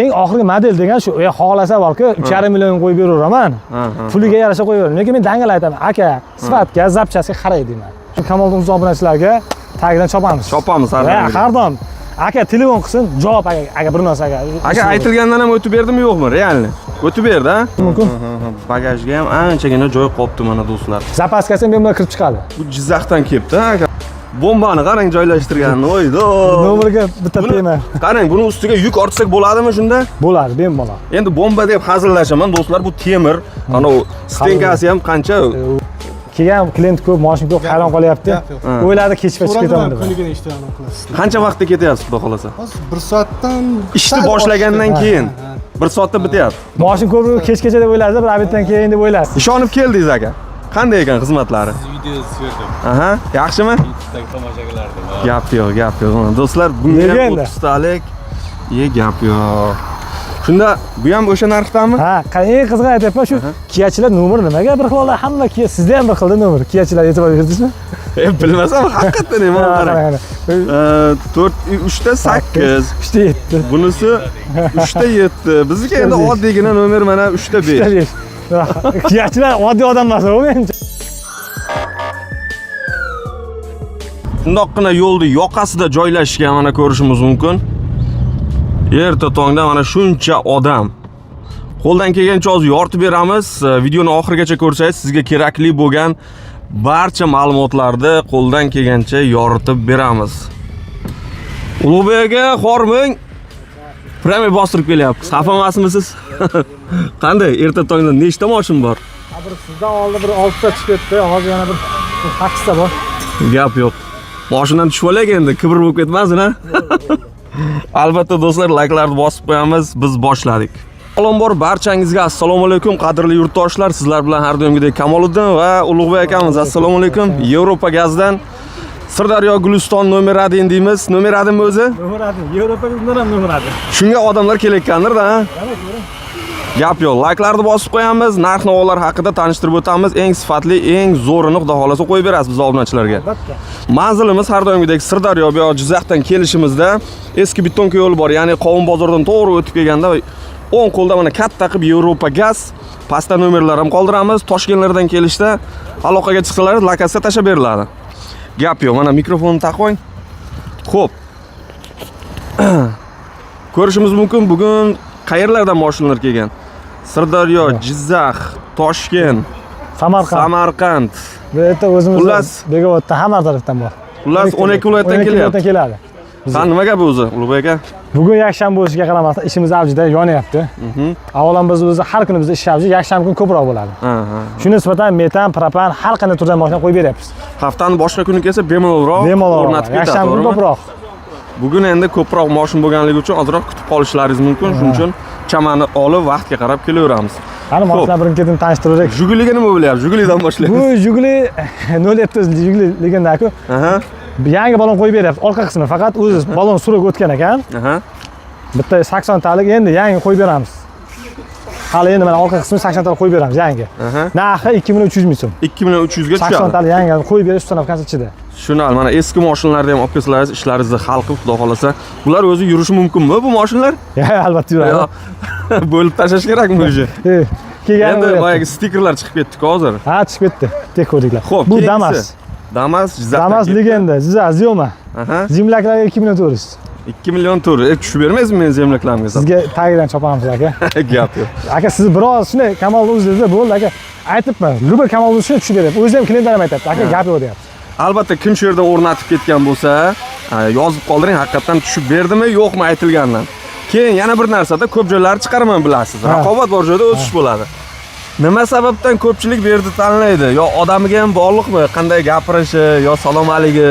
eng oxirgi model degan shu. Xohlasa borku 3,5 million qo'yib beraveraman. Puliga yarasha qo'yaveraman. Lekin men dangal aytaman, aka, sifatga, zapchasiga qarang deyman. Kamoliddin Muzo obunachilarga tagidan chopamiz. Chopamiz har doim. Har doim. Aka telefon qilsin, javob aka bir narsaga. Aka aytilgandan ham o'tib berdimi yo'qmi? Realni. O'tib berdi, ha? Mumkin. Bagajga ham anchagina joy qolibdi mana do'stlar. Zapaskasi men bilan kirib chiqadi. Bu Jizzaxdan kelibdi, aka. Bombani qarang joylashtirganini, o'ydo. Nomerga bitta tema. Qarang, buni ustiga yuk ortsak bo'ladimi shunda? Bo'ladi, bemalol. Endi bomba deb hazillashaman do'stlar, bu temir. Ana stenkasi ham qancha? Kelgan klient ko'p, mashina ko'p, hayron qolyapti. O'yladi kechib ketaman deb. Kuniga ishlayman qilasiz. Qancha vaqtda ketyapsiz, xudo xolasa? Hozir 1 soatdan ishni boshlagandan keyin 1 soatda bityapti. Mashina ko'p kechgacha deb o'yladi, bir obeddan keyin deb o'yladi. Ishonib keldingiz aka. Qanday ekan xizmatlari? videosi ko'rdim. Aha, yaxshimi? YouTube'dagi tomoshalardim. Gap yo'q. Do'stlar, bunga ham 30 talik. Gap yo'q. Shunda bu ham o'sha narxdami? Ha, eng qizig'ini aytyapman, shu Kiyachilar nomeri nimaga bir xil hamma Kia, sizda ham bir xilda nomer. Kiyachilar e'tibor berdingizmi? Bilmasam, haqiqatan ham qarang. 3 ta 8, 3 ta 7. Bunisi 3 ta 7. Bizniki endi oddiygina nomer mana 3 ta 5. Kiyachilar oddiy odam emas, u menimcha. Shundoqqina yo'lning yoqasida joylashgan mana ko'rishimiz mumkin. Erta tongda mana shuncha odam. Qo'ldan kelgancha hozir yoritib beramiz. Videoni oxirigacha ko'rsangiz sizga kerakli bo'lgan barcha ma'lumotlarni qo'ldan kelgancha yoritib beramiz. Ulug'bek aka, xorming. Prami bostirib kelyapti. Xafa emasmisiz? Qanday? Erta tongda nechta mashina bor? Bir sizdan oldin bir 6 ta chiqib ketdi, hozir yana bir 8 ta bor. Gap yo'q. Mashinadan tushib olaylik endi, kibr bo'lib ketmasin-a? Albatta do'stlar, like'larni bosib qo'yamiz. Biz boshladik. Avvalambor barchangizga assalomu alaykum qadrli yurtdoshlar. Sizlar bilan har doimgidek Kamoliddin va Ulug'bek akamiz. Assalomu alaykum. Yevropa gazdan Sirdaryo Guliston nomeradin deymiz. Nomeradinmi o'zi? Nomeradin. Yevropa gazdan ham nomeradin. Shunga odamlar kelayotgandir-da, ha? Gap yo'q. Like'larni bosib qo'yamiz. Narx-navolar haqida tanishtirib o'tamiz. Eng sifatli, eng zo'rini xudo xolasa qo'yib berasiz biz obunachilarga. Albatta. Manzilimiz har doimgidek Sirdaryo bu Jizzaxdan kelishimizda eski bitonka yo'li bor, ya'ni Qovun bozoridan to'g'ri o'tib kelganda o'ng qo'lda mana katta qilib Yevropa gaz, pastda nomerlar ham qoldiramiz. Toshkentlardan kelishda aloqaga chiqsalar, lokatsiya tashab beriladi. Gap yo'q. Mana mikrofonni taqo'ng. Xo'p. Ko'rishimiz mumkin bugun qayerlardan mashinalar kelgan? Sirdaryo, Jizzax, Toshkent, Samarqand. Bu yerda o'zimiz Begovatda hamma tarafdan bor. Xullas 12 viloyatdan kelyapti. keladi. Qani nima gap o'zi, Ulug'bek aka? Bugun yakshanba bo'lishiga qaramasdan ishimiz avjida yonyapti. Avvalan biz o'zi har kuni bizda ish avji, yakshanba kun ko'proq bo'ladi. Shuni nisbatan metan, propan har qanday turdan mashina qo'yib beryapmiz. Haftaning boshqa kuni kelsa bemalolroq o'rnatib ketadi. Yakshanba kun ko'proq. Bugun endi ko'proq mashina bo'lganligi uchun ozroq kutib qolishlaringiz mumkin. Shuning uchun chamani olib vaqtga qarab kelaveramiz. Qani mashina birin-ketin tanishtiraylik. Juguliga nima bo'lyapti? Jugulidan boshlaymiz. Bu Juguli 07 Juguli legendaku. Yangi balon qo'yib beryapti. Orqa qismi faqat o'zi balon surib o'tgan ekan. Bitta 80 talik endi yangi qo'yib beramiz. Hali endi mana orqa qismi 80 talik qo'yib beramiz yangi. Narxi 2300 ming so'm. 2300 ga tushadi. 80 talik yangi qo'yib berish ustanovkasi ichida. Shunal, mana eski mashinalarni ham olib kelsalaringiz, ishlaringizni hal qilib, xudo xolasa, bular o'zi yurishi mumkinmi bu mashinalar? Albatta yuradi. Bo'lib tashlash kerakmi o'zi? Endi boyagi stikerlar chiqib ketdi-ku hozir. Ha, chiqib ketdi. Tek ko'riklar. Xo'p, bu Damas. Damas Jizzax. Damas legenda, Jizzax Ziyoma. Zemlaklarga 2 million to'riz. 2 million to'ri. Tushib bermaysizmi men zemlaklarimga? Sizga tagidan chopamiz aka. Gap yo'q. Aka siz biroz shunday Kamoliddin o'zingizda bo'ldi aka. Aytibman, Luba Kamoliddin shuni tushib beryapti. O'zi ham klientlar ham aytadi. Aka gap yo'q deyapti. Albatta kim shu yerdan o'rnatib ketgan bo'lsa, yozib qoldiring, haqiqatan tushib berdimi, yo'qmi aytilgandan. Keyin yana bir narsada ko'p joylar chiqaraman bilasiz. Raqobat bor joyda o'sish bo'ladi. Nima sababdan ko'pchilik bu yerda tanlaydi? Yo odamiga ham bog'liqmi? Qanday gapirishi, yo salom alaygi.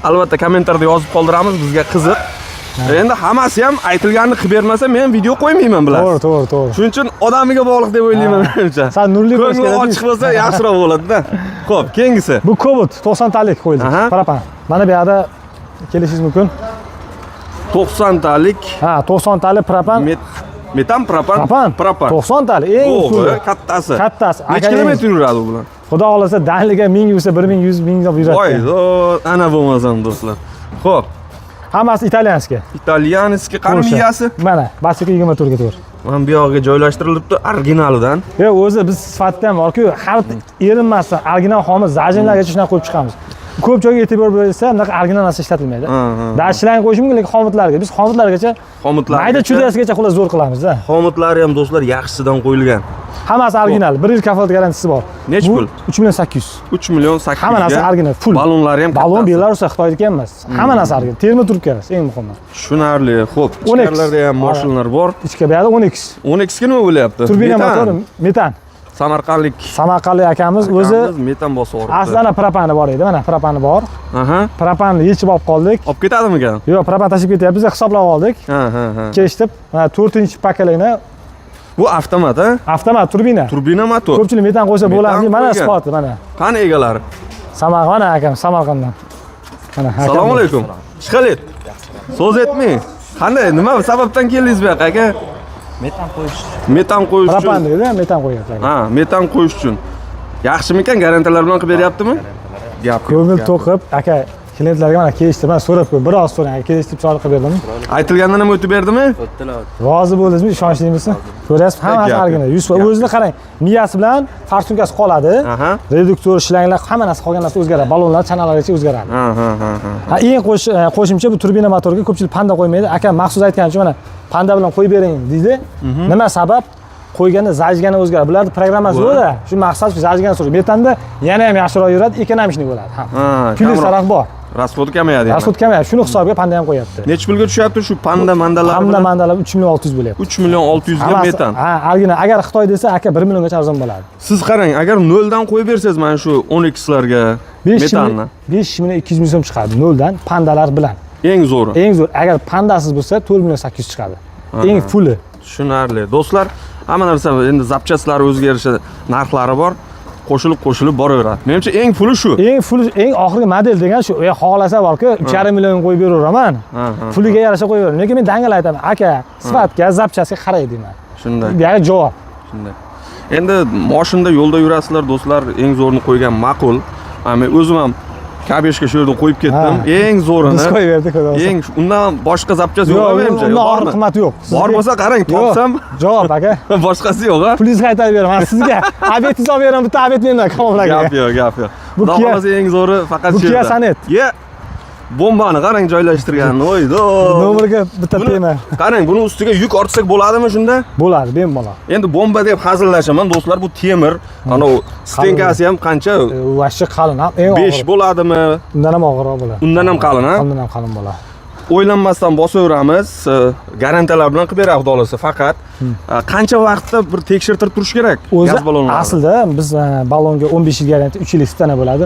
Albatta kommentarda yozib qoldiramiz, bizga qiziq. Endi hammasi ham aytilganini qilib bermasa, men video qo'ymayman bilasiz. To'g'ri. Shuning uchun odamiga bog'liq deb o'ylayman menimcha. San nurli bo'lish kerak. Ko'ngli ochiq bo'lsa yaxshiroq bo'ladi-da. Xo'p, keyingisi. Bu Cobalt 90 talik qo'yildi. Propan. Mana bu yerda kelishingiz mumkin. 90 talik. Ha, 90 talik propan. Metan propan. 90 talik eng usuli. Kattasi. Necha kilometr yuradi bu bilan? Xudo xolasa danliga 1000 yursa 1100 1000 deb yuradi. Voy, ana bo'lmasam do'stlar. Xo'p. Hammasi italyanskiy. Italyanskiy qani miyasi? Mana, basika 24 ga to'g'ri. Mana bu yoqqa joylashtirilibdi originalidan. O'zi biz sifatda ham borku, har erinmasdan original xomis zajinlargacha shunaqa qo'yib chiqamiz. Ko'p joyga e'tibor bersa, bunaqa original narsa ishlatilmaydi. Dashlarni qo'yish mumkin, lekin xomitlarga, biz xomitlargacha, mayda chudasigacha xullas zo'r qilamiz-da. Xomitlari ham do'stlar yaxshisidan qo'yilgan. Hammasi original, 1 yil kafolat garantiyasi bor. Nech pul? 3 million 800. 3 million 800. Hamma narsa original, full. Balonlari ham balon Belarusda, Xitoyniki emas. Hamma narsa original. Terma turibdi emas, eng muhimi. Tushunarli. Xo'p, ichkarilarda ham mashinalar bor. Ichka bu yerda 10x. 10x ga nima bo'lyapti? Turbina motori, metan. Samarqandlik akamiz o'zi metan bosib yuboribdi. Aslida propani bor edi, mana propani bor. Propanni yechib olib qoldik. Olib ketadimikan? Yo'q, propan tashib ketyapti. Biz hisoblab oldik. Kechib, mana 4-paketlikni. Bu avtomat, ha? Avtomat turbina. Turbina motor. Ko'pchilik metan qo'ysa bo'ladi. Mana isboti, mana. Qani egalari? Samarqand akam, Samarqanddan. Mana. Assalomu alaykum. Chiqalet. So'z etmang. Qanday, nima sababdan keldingiz bu yoqqa aka? Metan qo'yish. Metan qo'yish uchun. Propan dedi, metan qo'yapti. Ha, metan qo'yish uchun. Yaxshimikan, garantiyalar bilan qilib beryaptimi? Gap. Ko'ngil to'qib, aka, klientlarga mana kelishdi, mana so'rab qo'y, biroz so'rang, kelishdi, chiroyli qilib berdim. Aytilgandan ham o'tib berdimi? O'tdilar. Rozi bo'ldingizmi, ishonchlingizmi? Ko'ryapsiz, hammasi original. 100%. O'zini qarang, miyasi bilan farsunkasi qoladi. Reduktor, shlanglar, hamma narsa qolgan narsa o'zgaradi. Balonlar, chanalargacha o'zgaradi. Ha, eng qo'shimcha bu turbina motoriga ko'pchilik panda qo'ymaydi. Aka maxsus aytgancha mana panda bilan qo'yib bering deydi. Nima sabab? Qo'yganda zajgani o'zgaradi. Bularning programmasi bor-da. Shu maqsad shu zajgani so'raydi. Metanda yana ham yaxshiroq yuradi, ekonomik bo'ladi. Ha. Plyus taraf bor. Rasxod kamayadi. Rasxod kamayadi. Shuni hisobiga panda ham qo'yapti. Nech pulga tushyapti shu panda mandalar? Panda mandalar 3 million 600 bo'lyapti. 3 million 600 ga metan. Ha, original. Agar Xitoy desa, aka 1 milliongacha arzon bo'ladi. Siz qarang, agar 0 dan qo'yib bersangiz mana shu 10xlarga metanni 5 million 200 ming so'm chiqadi 0 dan pandalar bilan. Eng zo'ri. Eng zo'r. Agar pandasiz bo'lsa 4 million 800 chiqadi. Eng fulli. Tushunarli. Do'stlar, hamma narsa endi zapchastlari o'zgarishi, narxlari bor. Qo'shilib boraveradi. Menimcha eng puli shu. Eng oxirgi model degan shu. Xohlasa borku 3,5 million qo'yib beraveraman. Puliga yarasha qo'yaveraman. Lekin men dangal aytaman, aka, sifatga, zapchasiga qarang deyman. Shunday. Bu yerga javob. Shunday. Endi mashinada yo'lda yurasizlar, do'stlar, eng zo'rini qo'ygan ma'qul. Men o'zim ham kabeshga shu yerda qo'yib ketdim. Eng zo'rini. Biz qo'yib berdik, xudo. Eng undan boshqa zapchas yo'q menimcha. Undan og'ir qimmat yo'q. Bor bo'lsa qarang, topsam javob aka. Boshqasi yo'q-a? Pulingizni qaytarib beraman sizga. Obetingizni olib beraman, bitta obet mendan kamollarga. Gap yo'q. Xudo xolasa eng zo'ri faqat shu yerda. Bu Kia Sonet. Bombani qarang joylashtirgan. Oydo. Nomerga bitta tema. Qarang, buni ustiga yuk ortsak bo'ladimi shunda? Bo'ladi, bemalol. Endi bomba deb hazillashaman, do'stlar, bu temir. Ana stenkasi ham qancha? Vashchi qalin, ham eng og'ir. 5 bo'ladimi? Undan ham og'irroq bo'ladi. Undan ham qalin, ha? Undan ham qalin bo'ladi. O'ylanmasdan bosaveramiz. Garantiyalar bilan qilib beradi, xudo xolasa. Faqat qancha vaqtda bir tekshirtirib turish kerak gaz balonlarini? Aslida biz balonga 15 yil garantiya, 3 yillik sistema bo'ladi.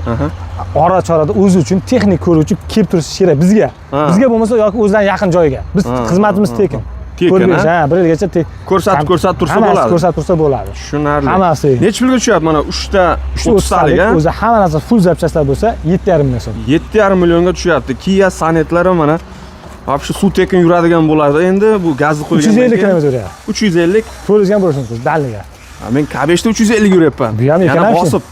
Ora-chorada o'zi uchun texnik ko'ruvchi kelib turishi kerak bizga. Bizga bo'lmasa yoki o'zidan yaqin joyga. Biz xizmatimiz tekin. Tekin, ha, 1 yilgacha ko'rsatib tursa bo'ladi. Ko'rsatib tursa bo'ladi. Tushunarli. Hammasi. Nech pulga tushyapti mana 3 ta 30 talik, ha? O'zi hamma narsa full zapchastlar bo'lsa 7,5 million so'm. 7,5 millionga tushyapti. Kia Sonetlari mana вообще suv tekin yuradigan bo'ladi. Endi bu gazni qo'ygandan 350 km yuradi. 350. To'lizgan bo'lishingiz, dalliga. Men kabeshda 350 yuryapman. Bu ham yana bosib.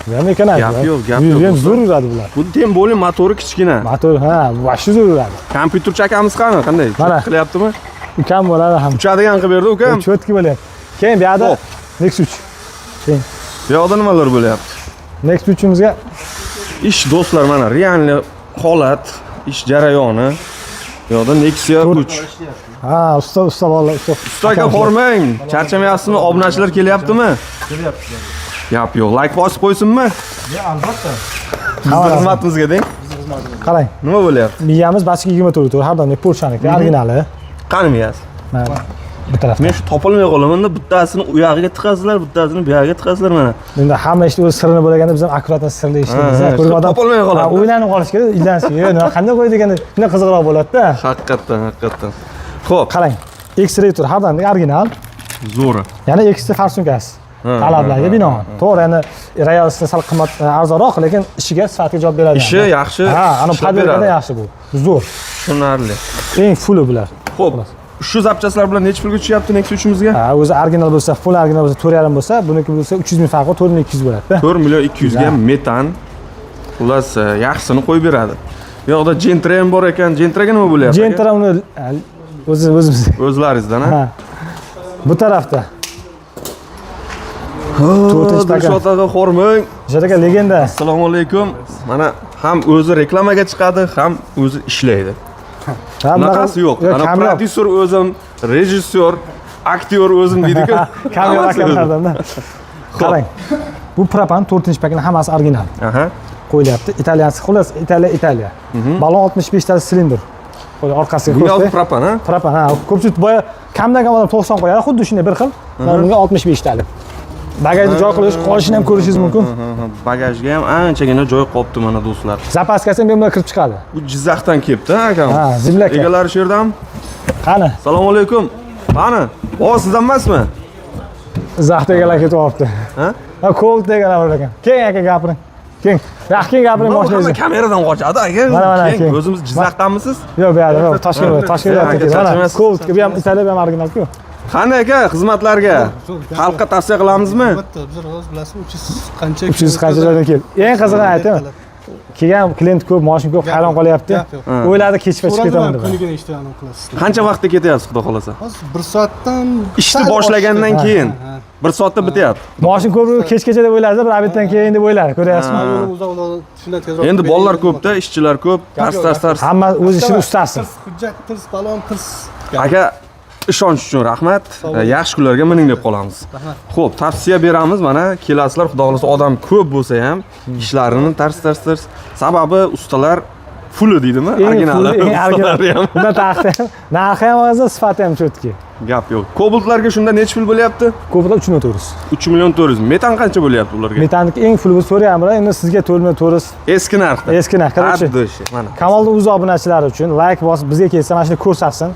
Bu ham ekonomik. Gap yo'q. Bu ham zo'r yuradi bular. Bu tem bo'lim motori kichkina. Motor, ha, vashchi zo'r yuradi. Kompyuter chakamiz qani? Qanday? Qilyaptimi? Ukam bo'ladi ham. Uchadigan qilib berdi ukam. Cho'tki bo'lyapti. Keyin bu yerda Nexus 3. Keyin bu yoqda nimalar bo'lyapti? Nexus 3imizga ish do'stlar, mana realniy holat, ish jarayoni. Bu yoqda Nexia 3. Ha, usta bolalar, Ustaga bormang. Charchamayapsizmi? Obunachilar kelyaptimi? Kelyapti. Gap yo'q. Like bosib qo'ysinmi? Albatta. Bizning xizmatimizga deng. Qarang. Nima bo'lyapti? Miyamiz basika 24 to'g'ri, har doim Porsche'niki originali. Qani miyasi? Mana bu tarafda. Men shu topolmay qolaman-da, bittasini u yog'iga tiqasizlar, bittasini bu yog'iga tiqasizlar mana. Endi hamma ishni o'z sirini bo'lganda biz ham akkuratdan sirli ishlaymiz. Ko'rgan odam topolmay qoladi. O'ylanib qolish kerak, izlansin. Nima qanday qo'ydi ekan, shunday qiziqroq bo'ladi-da. Haqiqatan. Xo'p, qarang. X-Ray tur har doim original. Zo'ri. Yana X farsunkasi. Talablarga binoan. To'g'ri, endi Royalsdan sal qimmat arzonroq, lekin ishiga sifatga javob beradi. Ishi yaxshi. Ha, ana podberkada yaxshi bu. Zo'r. Tushunarli. Eng fulli bular. Xo'p. Shu zapchaslar bilan nech pulga tushyapti Nexus 3imizga? Ha, o'zi original bo'lsa, full original bo'lsa 4,5 bo'lsa, buniki bo'lsa 300 ming farqi 4,200 bo'ladi-da. 4 million 200 ga metan. Xullas, yaxshisini qo'yib beradi. Bu yoqda Gentra ham bor ekan. Gentraga nima bo'lyapti? Gentra uni o'zimiz. O'zlaringizdan, ha? Ha. Bu tarafda. Dilshotaga xormang. Jadaga legenda. Assalomu alaykum. Mana ham o'zi reklamaga chiqadi, ham o'zi ishlaydi. Bunaqasi yo'q. Ana prodyuser o'zim, rejissyor, aktyor o'zim deydi-ku. Kamera akalardan. Qarang. Bu propan 4-pakning hammasi original. Aha. Qo'yilyapti. Italyansi, xullas Italiya. Balon 65 ta silindr. Orqasiga Bu ko'rsa. propan, ha? Propan, ha. Ko'pchilik boya kamdan kam odam 90 qo'yadi, xuddi shunday bir xil. Mana bunga 65 talik. Bagajni joy qilish, qolishini ham ko'rishingiz mumkin. Bagajga ham anchagina joy qolibdi mana do'stlar. Zapaskasi ham bemalol kirib chiqadi. Bu Jizzaxdan kelibdi, akam. Ha, Zillaka. Egalari shu yerdami? Qani? Assalomu alaykum. Qani? Sizdan emasmi? Zaxda egalar ketyapti. Ha? Ha, Colt egalar bor ekan. Keng aka gapiring. Keng. Yaxshi gapiring Hamma boshlaysiz. kameradan qochadi, aka. Mana, Keng, keng. o'zimiz Jizzaxdanmisiz? Yo'q, bu yerda, Toshkentda ketdi. Mana Colt, bu ham Italiya, bu ham original-ku. Qani aka, xizmatlarga xalqqa tavsiya qilamizmi? Albatta, biz hozir bilasizmi 300 qancha 300 qanchalardan keldi. Eng qizig'ini aytaman. Kelgan klient ko'p, mashina ko'p, hayron qolyapti. O'yladi kechga chiqib ketaman deb. Kunigina eshitganim qilasiz. Qancha vaqtda ketyapsiz, xudo xolasa? Hozir 1 soatdan Ishni boshlagandan keyin 1 soatda bityapti. Mashina ko'p kechgacha deb o'yladi, bir obeddan keyin deb o'yladi. Ko'ryapsizmi? shundan tezroq. Endi bolalar ko'p-da, ishchilar ko'p, tars. Hamma o'z ishini ustasi. Hujjat tirs, balon tirs. Aka, ishonch uchun rahmat. Yaxshi kunlarga mining deb qolamiz. Xo'p, tavsiya beramiz. Mana kelasizlar, xudo xolasa odam ko'p bo'lsa ham ishlarini tars. Sababi ustalar fulli deydimi? Original. Bunda taxti ham, narxi ham o'zi, sifati ham cho'tki. Gap yo'q. Kobaltlarga shunda necha pul bo'lyapti? Ko'pida 3 million 400. 3 million 400. Metan qancha bo'lyapti ularga? Metanlik eng full so'rayapman, endi sizga 4 million 400. Eski narxda. Eski narx. Qarang. Mana. Kamolning o'z obunachilari uchun like bosib bizga kelsa, mana shuni ko'rsatsin.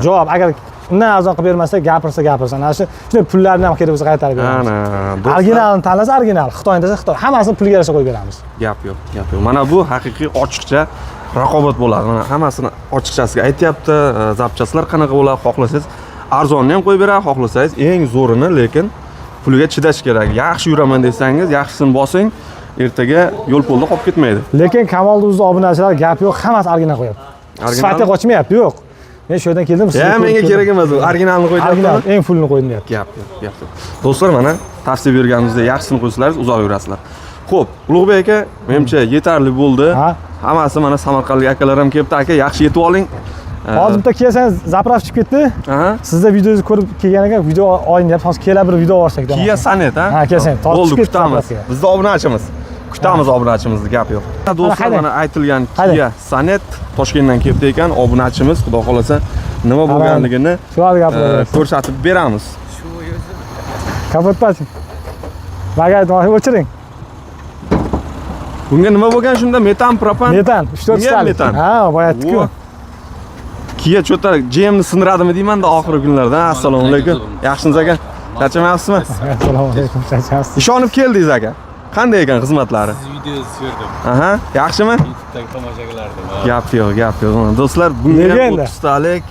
Javob agar undan arzon qilib bermasa, gapirsa. Mana shunday pullarni ham kerak bo'lsa qaytarib beramiz. Ana, originalni tanlasa original, Xitoydan desa Xitoy. Hammasini pulga yarasha qo'yib beramiz. Gap yo'q. Mana bu haqiqiy ochiqcha raqobat bo'ladi. Mana hammasini ochiqchasiga aytyapti. Zapchastlar qanaqa bo'ladi, xohlasangiz arzonni ham qo'yib beradi, xohlasangiz eng zo'rini, lekin puliga chidash kerak. Yaxshi yuraman desangiz, yaxshisini bosing, ertaga yo'l po'lda qolib ketmaydi. Lekin Kamolning o'z obunachilar gap yo'q, hammasi original qo'yapti. Sifati qochmayapti, yo'q. Men shu yerdan keldim, sizga. Menga kerak emas u, originalni qo'ydim. Original, eng fullini qo'ydim deyapti. Gap yo'q. Do'stlar, mana tavsiya berganimizda yaxshisini qo'ysalaringiz uzoq yurasizlar. Xo'p, Ulug'bek aka, menimcha yetarli bo'ldi. Hammasi mana Samarqandlik akalar ham kelibdi. Aka, yaxshi yetib oling. Hozir bitta kelsangiz, zapravka chiqib ketdi. Sizda videozni ko'rib kelgan ekan, video oling deb, hozir kela bir video olsak deb. Kia Sonet, ha? Ha, kelsang, tortib kutamiz. Bizda obunachimiz. Kutamiz obunachimizni, gap yo'q. Do'stlar, mana aytilgan Kia Sonet Toshkentdan kelibdi ekan, obunachimiz, xudo xolasa nima bo'lganligini ko'rsatib beramiz. Shu o'zi. Kapotpaching. Bagajni o'chiring. Bunga nima bo'lgan shunda? Metan, propan? Metan, 3-4 talik. Ha, boyatdi-ku. Kia cho'ta GMni sindiradimi deyman-da oxirgi kunlarda. Assalomu alaykum. Yaxshimisiz aka? Charchamayapsizmi? Assalomu alaykum. Charchamayapsiz. Ishonib keldingiz aka. Qanday ekan xizmatlari? Videosi ko'rdim. Aha, yaxshimi? YouTube'dagi tomoshalardim. Gap yo'q. Do'stlar, bunga 30 talik.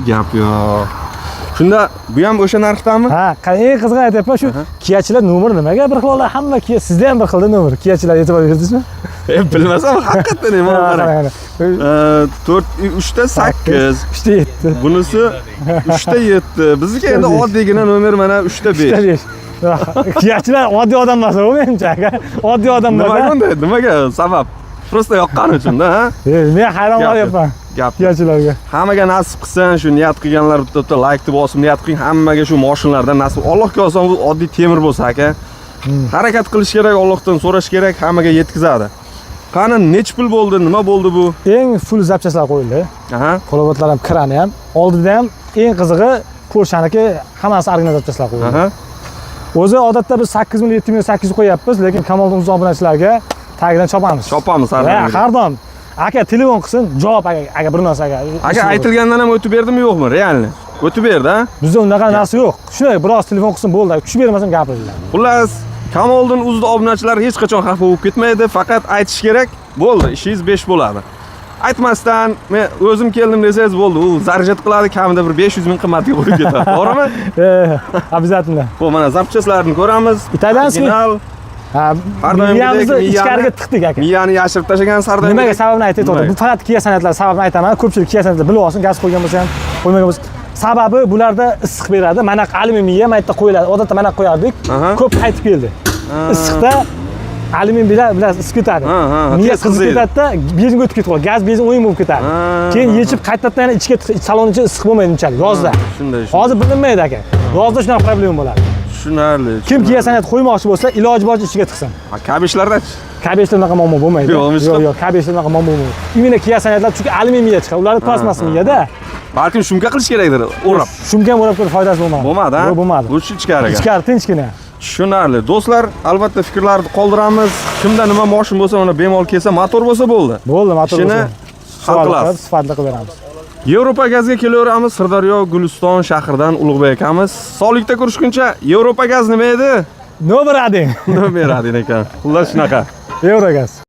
Gap yo'q. Shunda bu ham o'sha narxdami? Ha, eng qizig'ini aytyapman, shu Kiachilar nomeri nimaga bir xil hamma Kia, sizda ham bir xilda nomer. Kiachilar e'tibor berdingizmi? Bilmasam, haqiqatan ham qarang. 3 ta 8, 3 ta 7. Bunisi 3 ta 7. Bizniki endi oddiygina nomer mana 3 ta 5. Kiachilar oddiy odam emas, u menimcha aka. Oddiy odam emas. Nimaga sabab? Prosta yoqqani uchun-da, ha? Men hayron qolyapman. Kiachilarga. Hammaga nasib qilsin, shu niyat qilganlar bitta like deb bosib niyat qiling, hammaga shu mashinalardan nasib. Allohga oson, bu oddiy temir bo'lsa aka. Harakat qilish kerak, Allohdan so'rash kerak, hammaga yetkazadi. Qani nech pul bo'ldi, nima bo'ldi bu? Eng full zapchastlar qo'yildi. Qo'lobotlar ham, krani ham. Oldida ham eng qizig'i Porsche'niki hammasi original zapchastlar qo'yildi. O'zi odatda biz 8 million 7 million 800 qo'yapmiz, lekin Kamolning o'z obunachilarga tagidan chopamiz. Har doim. Aka telefon qilsin, javob aka bir narsa aka aytilgandan ham o'tib berdimi yo'qmi? Realni. O'tib berdi, ha? Bizda unaqa narsa yo'q. Shunday biroz telefon qilsin bo'ldi. Kuch bermasam gapiringlar. Xullas, Kamolning o'zida obunachilar hech qachon xafa bo'lib ketmaydi, faqat aytish kerak. Bo'ldi, ishingiz 5 bo'ladi. Aytmasdan, men o'zim keldim desangiz bo'ldi. U zarjat qiladi, kamida bir 500 ming qimmatga qo'yib ketadi. To'g'rimi? Обязательно. Bu mana zapchastlarni ko'ramiz. Italyanskiy. Ha, Har doimgidek miyamizni miyani- ichkariga tiqdik aka. Miyani yashirib tashlagan Sardor. Nimaga sababini aytib o'tdim. Nimaga? Bu faqat Kia san'atlar sababini aytaman. Ko'pchilik Kia san'atlar bilib olsin, gaz qo'ygan bo'lsa ham, qo'ymagan bo'lsa. Sababi bularda issiq beradi. Mana alyumin miya mana yerda qo'yiladi. Odatda mana qo'yardik. Aha. Ko'p qaytib keldi. Issiqda alyumin bilan isib ketadi. Miya tez qizib qiziydi. ketadi-da, benzin o'tib ketib qoladi. Gaz benzin o'yin bo'lib ketadi. Keyin yechib qaytadan yana ichga salon ichi issiq bo'lmaydi unchalik yozda. Shunday. Hozir bilinmaydi aka. Yozda shunaqa problem bo'ladi. Tushunarli. Kim Kia san'at qo'ymoqchi bo'lsa, iloji boricha ichiga tiqsin. Kabishlarda-chi? Kabeshda unaqa muammo bo'lmaydi. Yo'qmi? Yo'q, kabeshda unaqa muammo bo'lmaydi. Imенно Kia san'atlar chunki alyumin miya chiqadi. Ularni plastmas miyada. Balkim shumka qilish kerakdir, o'rab. Shumka o'rab ko'rib foydasi bo'lmadi. Bo'lmadi, ha? Yo'q, bo'lmadi. Bu ichkariga. Ichkari tinchgina. Tushunarli. Do'stlar, albatta fikrlarni qoldiramiz. Kimda nima moshin bo'lsa, uni bemalol kelsa, motor bo'lsa bo'ldi. Bo'ldi, motor Ishini hal qilamiz. Sifatli qilib beramiz. Yevropa gazga kelaveramiz. Sirdaryo Guliston shahridan Ulug'bek akamiz. Sog'likda ko'rishguncha, Yevropa gaz nima edi? No berading. Nima beradi ekan? Xullas shunaqa. Evrogaz.